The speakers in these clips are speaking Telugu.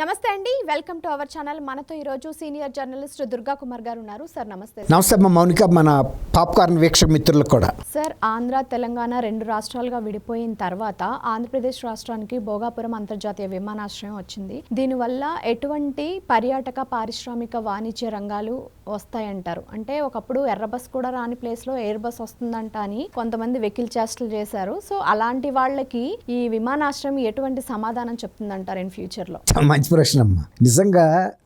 నమస్తే అండి, వెల్కమ్ టు అవర్ ఛానల్. మనతో ఈరోజు సీనియర్ జర్నలిస్ట్ దుర్గా కుమార్ గారు ఉన్నారు. సార్ నమస్తే. నమస్తే అమ్మ మౌనిక, మన పాప్కార్న్ వీక్షక మిత్రులకు కూడా. సార్, ఆంధ్ర తెలంగాణ రెండు రాష్ట్రాలుగా విడిపోయిన తర్వాత ఆంధ్రప్రదేశ్ రాష్ట్రానికి భోగాపురం అంతర్జాతీయ విమానాశ్రయం వచ్చింది. దీనివల్ల ఎటువంటి పర్యాటక పారిశ్రామిక వాణిజ్య రంగాలు వస్తాయంటారు? అంటే ఒకప్పుడు ఎర్ర బస్ కూడా రాని ప్లేస్లో ఎయిర్ బస్ వస్తుందంట అని కొంతమంది వెకిల్ చేష్టలు చేశారు. సో అలాంటి వాళ్ళకి ఈ విమానాశ్రయం ఎటువంటి సమాధానం చెప్తుందంటారు ఇన్ ఫ్యూచర్లో? మంచి ప్రశ్న అమ్మ. నిజంగా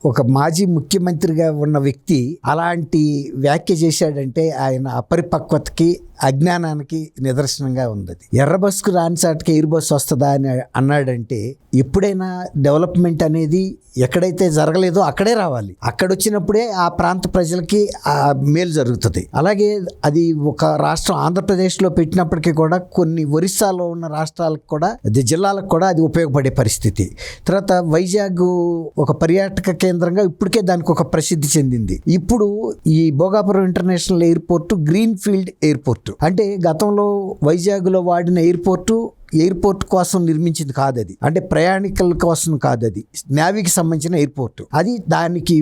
ఒక మాజీ ముఖ్యమంత్రిగా ఉన్న వ్యక్తి అలాంటి వ్యాఖ్య చేశాడంటే ఆయన అపరిపక్వతకి, అజ్ఞానానికి నిదర్శనంగా ఉంది. ఎర్ర బస్కు రాని చాటుకి ఎయిర్ బస్ వస్తుందా అని అన్నాడంటే, ఎప్పుడైనా డెవలప్మెంట్ అనేది ఎక్కడైతే జరగలేదో అక్కడే రావాలి. అక్కడ వచ్చినప్పుడే ఆ ప్రాంత ప్రజలకి మేలు జరుగుతుంది. అలాగే అది ఒక రాష్ట్రం ఆంధ్రప్రదేశ్లో పెట్టినప్పటికీ కూడా కొన్ని ఒరిస్సాలో ఉన్న రాష్ట్రాలకు కూడా, జిల్లాలకు కూడా అది ఉపయోగపడే పరిస్థితి. తర్వాత వైజాగ్ ఒక పర్యాటక కేంద్రంగా ఇప్పటికే దానికి ఒక ప్రసిద్ధి చెందింది. ఇప్పుడు ఈ Bhogapuram international airport green field airport అంటే గతంలో వైజాగ్లో వాడిన ఎయిర్పోర్ట్ కోసం నిర్మించింది కాదు. అది అంటే ప్రయాణికుల కోసం కాదు, అది నేవీకి సంబంధించిన ఎయిర్పోర్ట్. అది దానికి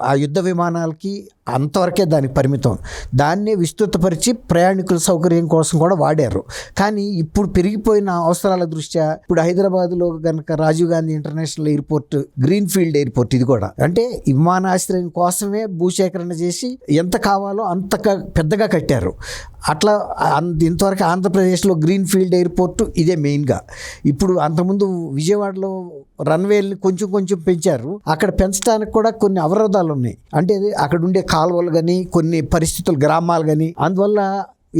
ఆ యుద్ధ విమానాలకి అంతవరకే దానికి పరిమితం. దాన్నే విస్తృతపరిచి ప్రయాణికుల సౌకర్యం కోసం కూడా వాడారు. కానీ ఇప్పుడు పెరిగిపోయిన అవసరాల దృష్ట్యా ఇప్పుడు హైదరాబాద్లో కనుక Rajiv Gandhi international airport green field airport, ఇది కూడా అంటే విమానాశ్రయం కోసమే భూసేకరణ చేసి ఎంత కావాలో అంత పెద్దగా కట్టారు. అట్లా ఇంతవరకు ఆంధ్రప్రదేశ్లో గ్రీన్ ఫీల్డ్ ఎయిర్పోర్ట్ ఇదే మెయిన్గా. ఇప్పుడు అంతకుముందు విజయవాడలో రన్వేల్ని కొంచెం పెంచారు. అక్కడ పెంచడానికి కూడా కొన్ని అవరోధాలు ఉన్నాయి. అంటే అక్కడ ఉండే కాలువలు కానీ, కొన్ని పరిస్థితులు, గ్రామాలు కానీ, అందువల్ల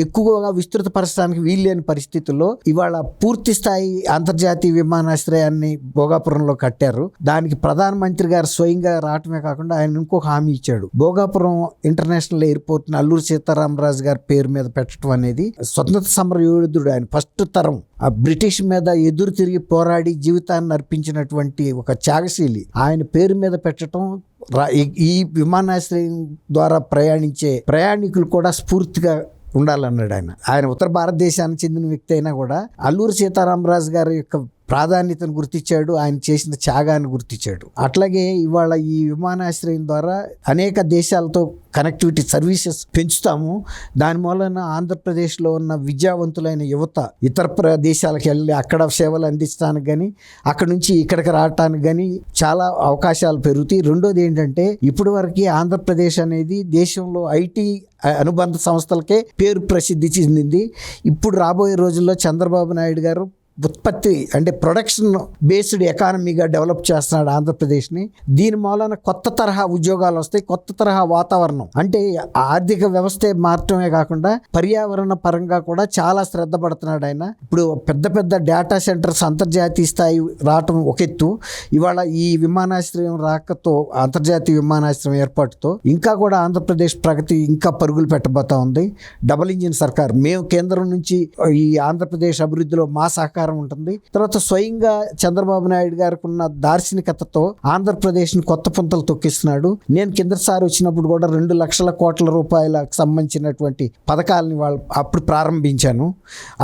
ఎక్కువగా విస్తృతపరచడానికి వీల్లేని పరిస్థితుల్లో ఇవాళ పూర్తి స్థాయి అంతర్జాతీయ విమానాశ్రయాన్ని భోగాపురంలో కట్టారు. దానికి ప్రధానమంత్రి గారు స్వయంగా రావటమే కాకుండా ఆయన ఇంకొక హామీ ఇచ్చాడు. భోగాపురం ఇంటర్నేషనల్ ఎయిర్పోర్ట్ని అల్లూరి సీతారామరాజు గారి పేరు మీద పెట్టడం అనేది స్వతంత్ర సమర యోధుడు, ఆయన ఫస్ట్ తరం ఆ బ్రిటిష్ మీద ఎదురు తిరిగి పోరాడి జీవితాన్ని అర్పించినటువంటి ఒక త్యాగశీలి, ఆయన పేరు మీద పెట్టడం ఈ విమానాశ్రయం ద్వారా ప్రయాణించే ప్రయాణికులు కూడా స్ఫూర్తిగా ఉండాలన్నాడు. ఆయన ఉత్తర భారతదేశానికి చెందిన వ్యక్తి అయినా కూడా అల్లూరి సీతారామరాజు గారి యొక్క ప్రాధాన్యతను గుర్తించాడు, ఆయన చేసిన త్యాగాన్ని గుర్తించాడు. అట్లాగే ఇవాళ ఈ విమానాశ్రయం ద్వారా అనేక దేశాలతో కనెక్టివిటీ సర్వీసెస్ పెంచుతాము. దాని మూలన ఆంధ్రప్రదేశ్లో ఉన్న విద్యావంతులైన యువత ఇతర దేశాలకు వెళ్ళి అక్కడ సేవలు అందించడానికి కానీ, అక్కడ నుంచి ఇక్కడికి రావటానికి కానీ చాలా అవకాశాలు పెరుగుతాయి. రెండోది ఏంటంటే, ఇప్పటి వరకు ఆంధ్రప్రదేశ్ అనేది దేశంలో ఐటీ అనుబంధ సంస్థలకే పేరు ప్రసిద్ధి చెందింది. ఇప్పుడు రాబోయే రోజుల్లో చంద్రబాబు నాయుడు గారు ఉత్పత్తి అంటే ప్రొడక్షన్ బేస్డ్ ఎకానమీగా డెవలప్ చేస్తున్నాడు ఆంధ్రప్రదేశ్ని. దీని మూలన కొత్త తరహా ఉద్యోగాలు వస్తాయి, కొత్త తరహా వాతావరణం. అంటే ఆర్థిక వ్యవస్థ మారటమే కాకుండా పర్యావరణ పరంగా కూడా చాలా శ్రద్ధ పడుతున్నాడు ఆయన. ఇప్పుడు పెద్ద డేటా సెంటర్స్ అంతర్జాతీయ స్థాయి రావటం ఒక ఎత్తు. ఇవాళ ఈ విమానాశ్రయం రాకతో, అంతర్జాతీయ విమానాశ్రయం ఏర్పాటుతో ఇంకా కూడా ఆంధ్రప్రదేశ్ ప్రగతి ఇంకా పరుగులు పెట్టబోతా ఉంది. డబుల్ ఇంజిన్ సర్కార్, మేము కేంద్రం నుంచి ఈ ఆంధ్రప్రదేశ్ అభివృద్ధిలో మా సహకారం ఉంటుంది. తర్వాత స్వయంగా చంద్రబాబు నాయుడు గారికి ఉన్న దార్శనికతతో ఆంధ్రప్రదేశ్ని కొత్త పుంతలు తొక్కిస్తున్నాడు. నేను కిందసారి వచ్చినప్పుడు కూడా 2 లక్షల కోట్ల రూపాయలకు సంబంధించినటువంటి పథకాలని వాళ్ళు అప్పుడు ప్రారంభించాను.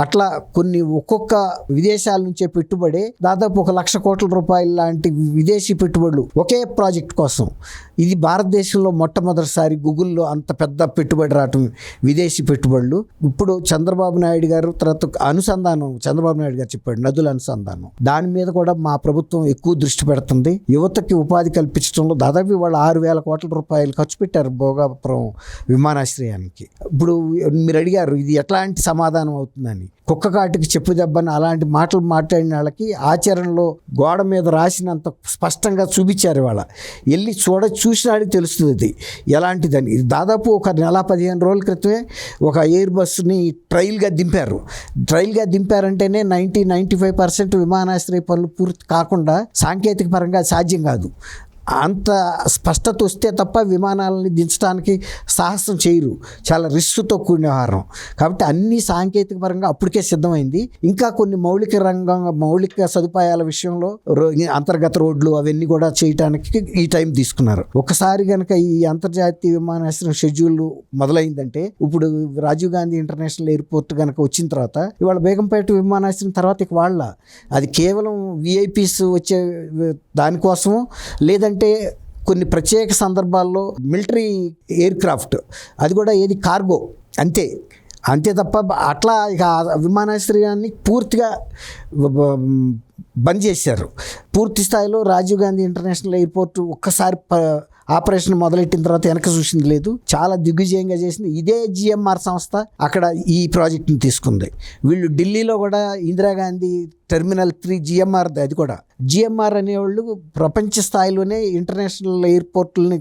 అట్లా కొన్ని ఒక్కొక్క విదేశాల నుంచే పెట్టుబడి దాదాపు 1 లక్ష కోట్ల రూపాయల లాంటి విదేశీ పెట్టుబడులు ఒకే ప్రాజెక్ట్ కోసం. ఇది భారతదేశంలో మొట్టమొదటిసారి గూగుల్లో అంత పెద్ద పెట్టుబడి రావటం, విదేశీ పెట్టుబడులు. ఇప్పుడు చంద్రబాబు నాయుడు గారు తర్వాత అనుసంధానం, చంద్రబాబు నాయుడు గారు చెప్పాడు నదుల అనుసంధానం, దాని మీద కూడా మా ప్రభుత్వం ఎక్కువ దృష్టి పెడుతుంది. యువతకి ఉపాధి కల్పించడంలో దాదాపు వాళ్ళు 6,000 కోట్ల రూపాయలు ఖర్చు పెట్టారు భోగాపురం విమానాశ్రయానికి. ఇప్పుడు మీరు అడిగారు ఇది ఎట్లాంటి సమాధానం అవుతుందని. కుక్క కాటికి చెప్పు దెబ్బని అలాంటి మాటలు మాట్లాడిన వాళ్ళకి ఆచరణలో గోడ మీద రాసినంత స్పష్టంగా చూపించారు. వాళ్ళ వెళ్ళి చూసినాడికి తెలుస్తుంది ఇది ఎలాంటిదని. ఇది దాదాపు ఒక 15 రోజుల క్రితమే ఒక ఎయిర్ బస్సుని ట్రయల్గా దింపారంటేనే 90-95% విమానాశ్రయ పనులు పూర్తి కాకుండా సాంకేతిక పరంగా సాధ్యం కాదు. అంత స్పష్టత వస్తే తప్ప విమానాలని దించడానికి సాహసం చేయరు, చాలా రిస్క్తో కూడిన వ్యవహారం. కాబట్టి అన్ని సాంకేతిక పరంగా అప్పటికే సిద్ధమైంది. ఇంకా కొన్ని మౌలిక సదుపాయాల విషయంలో అంతర్గత రోడ్లు అవన్నీ కూడా చేయడానికి ఈ టైం తీసుకున్నారు. ఒకసారి కనుక ఈ అంతర్జాతీయ విమానాశ్రయం షెడ్యూల్ మొదలైందంటే, ఇప్పుడు రాజీవ్ గాంధీ ఇంటర్నేషనల్ ఎయిర్పోర్ట్ కనుక వచ్చిన తర్వాత ఇవాళ బేగంపేట విమానాశ్రయం తర్వాత ఇక వాళ్ళ అది కేవలం విఐపీస్ వచ్చే దానికోసము, లేదంటే కొన్ని ప్రత్యేక సందర్భాల్లో మిలిటరీ ఎయిర్ క్రాఫ్ట్, అది కూడా ఏది కార్గో, అంతే తప్ప అట్లా ఇక విమానాశ్రయాన్ని పూర్తిగా బంద్ చేశారు. పూర్తి స్థాయిలో రాజీవ్ గాంధీ ఇంటర్నేషనల్ ఎయిర్పోర్ట్ ఒక్కసారి ఆపరేషన్ మొదలెట్టిన తర్వాత వెనక చూసింది లేదు, చాలా దిగ్విజయంగా చేసింది. ఇదే జిఎంఆర్ సంస్థ అక్కడ ఈ ప్రాజెక్టుని తీసుకుంది. వీళ్ళు ఢిల్లీలో కూడా ఇందిరాగాంధీ టెర్మినల్ 3 జిఎంఆర్, అది కూడా జిఎంఆర్ అనేవాళ్ళు ప్రపంచ స్థాయిలోనే ఇంటర్నేషనల్ ఎయిర్పోర్ట్లని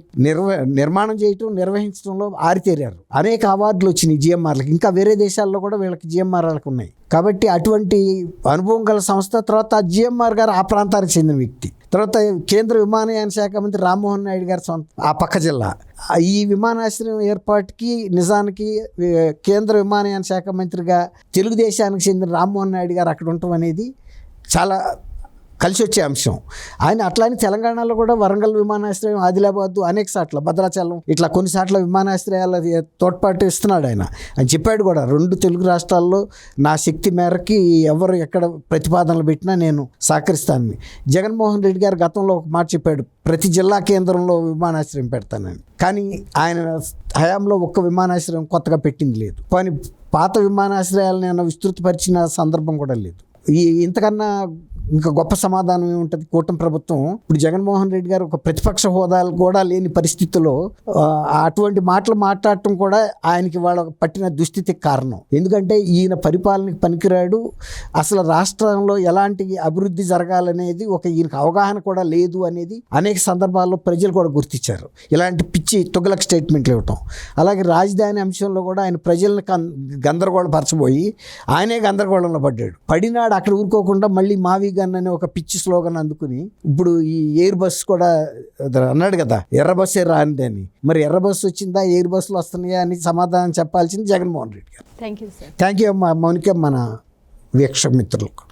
నిర్మాణం చేయటం, నిర్వహించడంలో ఆరితేరారు. అనేక అవార్డులు వచ్చినాయి జిఎంఆర్లకి. ఇంకా వేరే దేశాల్లో కూడా వీళ్ళకి జిఎంఆర్ వాళ్ళకి ఉన్నాయి. కాబట్టి అటువంటి అనుభవం గల సంస్థ. తర్వాత జిఎంఆర్ గారు ఆ ప్రాంతానికి చెందిన వ్యక్తి. తర్వాత కేంద్ర విమానయాన శాఖ మంత్రి రామ్మోహన్ నాయుడు గారు సొంత ఆ పక్క జిల్లా. ఈ విమానాశ్రయం ఏర్పాటుకి నిజానికి కేంద్ర విమానయాన శాఖ మంత్రిగా తెలుగుదేశానికి చెందిన రామ్మోహన్ నాయుడు గారు అక్కడ ఉండటం అనేది చాలా కలిసి వచ్చే అంశం. ఆయన అట్లానే తెలంగాణలో కూడా వరంగల్ విమానాశ్రయం, ఆదిలాబాద్, అనేక సార్లు భద్రాచలం, ఇట్లా కొన్నిసార్లు విమానాశ్రయాల తోడ్పాటు ఇస్తున్నాడు. ఆయన చెప్పాడు కూడా, 2 తెలుగు రాష్ట్రాల్లో నా శక్తి మేరకి ఎవరు ఎక్కడ ప్రతిపాదనలు పెట్టినా నేను సహకరిస్తానని. జగన్మోహన్ రెడ్డి గారు గతంలో ఒక మాట చెప్పాడు, ప్రతి జిల్లా కేంద్రంలో విమానాశ్రయం పెడతానని. కానీ ఆయన హయాంలో ఒక్క విమానాశ్రయం కొత్తగా పెట్టింది లేదు. కానీ పాత విమానాశ్రయాలను నేను విస్తృతపరిచిన సందర్భం కూడా లేదు. ఇంతకన్నా ఇంకా గొప్ప సమాధానం ఏముంటుంది? కూటమి ప్రభుత్వం ఇప్పుడు జగన్మోహన్ రెడ్డి గారు ఒక ప్రతిపక్ష హోదాలు కూడా లేని పరిస్థితుల్లో అటువంటి మాటలు మాట్లాడటం కూడా ఆయనకి వాళ్ళ పట్టిన దుస్థితికి కారణం. ఎందుకంటే ఈయన పరిపాలనకి పనికిరాడు, అసలు రాష్ట్రంలో ఎలాంటి అభివృద్ధి జరగాలనేది ఈయనకు అవగాహన కూడా లేదు అనేది అనేక సందర్భాల్లో ప్రజలు కూడా గుర్తించారు. ఇలాంటి పిచ్చి తొగలకు స్టేట్మెంట్లు ఇవ్వటం. అలాగే రాజధాని అంశంలో కూడా ఆయన ప్రజల్ని గందరగోళపరచబోయి ఆయనే గందరగోళంలో పడినాడు. అక్కడ ఊరుకోకుండా మళ్ళీ మావి గన్ అనే ఒక పిచ్చి స్లోగన్ అందుకుని ఇప్పుడు ఈ ఎయిర్ బస్ కూడా అన్నాడు కదా, ఎర్ర బస్సే రానిది అని. మరి ఎర్ర బస్సు వచ్చిందా, ఎయిర్ బస్సులు వస్తున్నాయా అని సమాధానం చెప్పాల్సింది జగన్మోహన్ రెడ్డి గారు. Thank you sir. Thank you అమ్మా మౌనిక, మన వీక్షక మిత్రులకు.